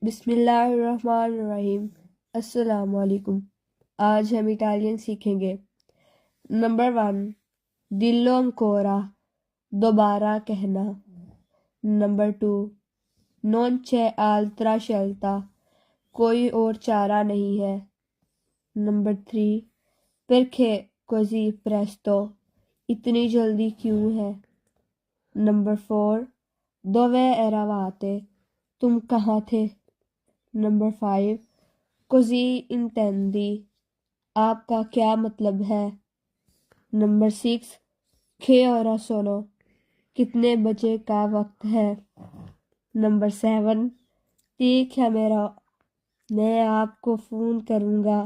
بسم اللہ الرحمن الرحیم۔ السلام علیکم۔ آج ہم اٹالین سیکھیں گے۔ نمبر 1، دلو انکورا، دوبارہ کہنا۔ Number 2، non c'è altra scelta، کوئی اور چارہ نہیں ہے۔ نمبر 3، perché così presto، اتنی جلدی کیوں ہے۔ نمبر 4، dove eravate، تم کہاں تھے۔ نمبر 5، così intendi، آپ کا کیا مطلب ہے۔ نمبر 6، che ora sono، کتنے بجے کا وقت ہے۔ نمبر 7، ti chiamerò، میں آپ کو فون کروں گا۔